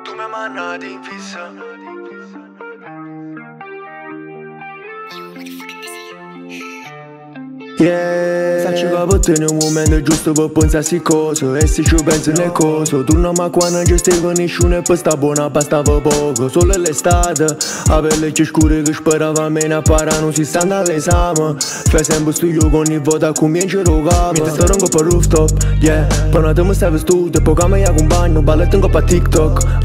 Tu mi mannati in fissa. Yeah, sacci che per te nel momento giusto per pensare a cosa. E se ci pensi nel coso, torniamo a quando non ci stava nessuno e poi sta buona bastava poco. Solo l'estate, a pelle più scura che sperava a me ne appara non si sta all'esame. Fai sempre studio con ogni volta comincia a rogare. Mentre sto rango per rooftop, yeah. Poi non mi stai vestito, poi che mi accompagno, balletto un po' a TikTok,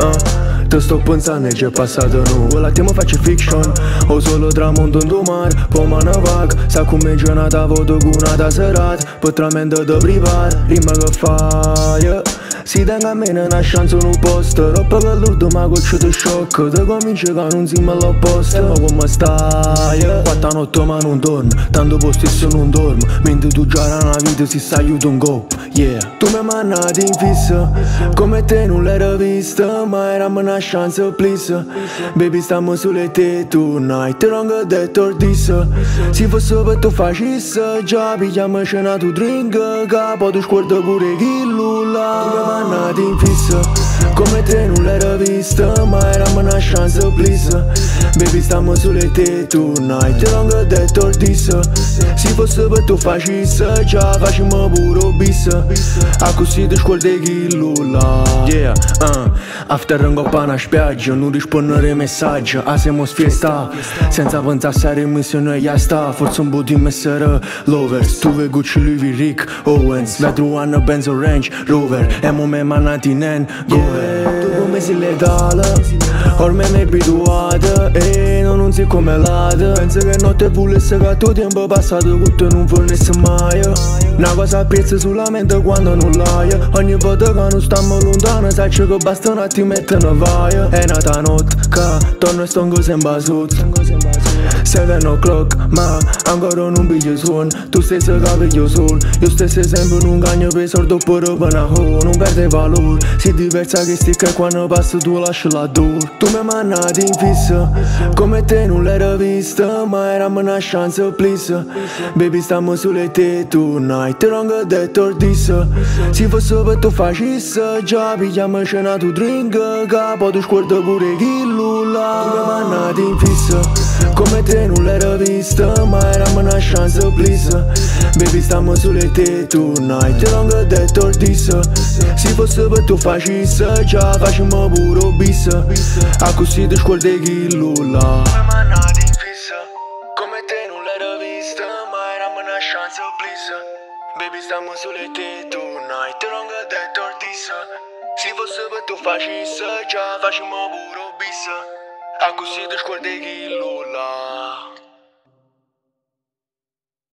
Te sto pensando che c'è passato nu. Ora ti faccio fiction, o solo tramonto in mare. Poi me ne vag, sa come giornata voto con una serata. Potramente da privare, rima che fai, si tenga a me una chance in un posto. Troppo che l'urdo ma coccio di shock. Te cominci che non si me l'opposto. E ma come stai? Quattro notte ma non torno, tanto posto stesso non dormo. Mentre tu già una vita si sta aiuto un go, yeah. Tu mi mannati in fissa, come te non l'era vista. Ma era una chance please. Baby stiamo sulle te tonight, non che detto disse. Se fosse per tu facesse, già pigliamo cena tu drink. Capo tu sguardo pure chi lulla. Mannati in fissa, come te non l'era vista. Ma era una chance please. Baby stiamo sulle te tonight, non che detto disse. Se fosse per tu facesse, già facciamo pure bis. A così ti sguardi chi lulla. Yeah, after un coppa una spiaggia, non rispondere ai messaggi. Siamo sfiesta, senza pensare a missione e sta. Forse un po' di messere lovers. Tu ve Gucci, Louis V, Rick Owens. La truana Benz o Range Rover. E mo me mannati in end, go ahead. Tu come sei letale, ormai mi abituata. E non sei come l'ate. Penso che notte volesse che tuo tempo passato con te non fornisse mai. Una cosa apprezzo solamente quando non l'hai. Ogni volta che non stiamo lontano, sai che basta un attimo e te ne vai. È nata notte che torno e sto sempre sotto 7 o'clock, ma ancora non piglio suono. Tu stesso capiglio solo. Io stesso sempre non cagno per sordo oppure per una ho. Non perde valore. Si diversa che sticca e quando passo tu lasci la dor. Tu mi mannati in fissa, come te non l'era vista. Ma era una chance please. Baby stiamo sulle te tonight, non che detto disse. Se fosse per tu facesse, già pigliamo cena tu drink. Capo tu sguardo pure chi lulla. Tu mi mannati in fissa, come te non l'era vista. Ma era una chance please. Baby stiamo sulle te tonight, non che detto disse. Se fosse per tu facesse, già facciamo pure bis. A così ti sguardi chi lulla. Tu mi mannati in fissa, come te non l'era vista. Ma era una chance please. Baby stiamo sulle te tonight, non che detto disse. Se fosse per tu facesse, già facciamo pure bis. A così ti sguardi chi lulla.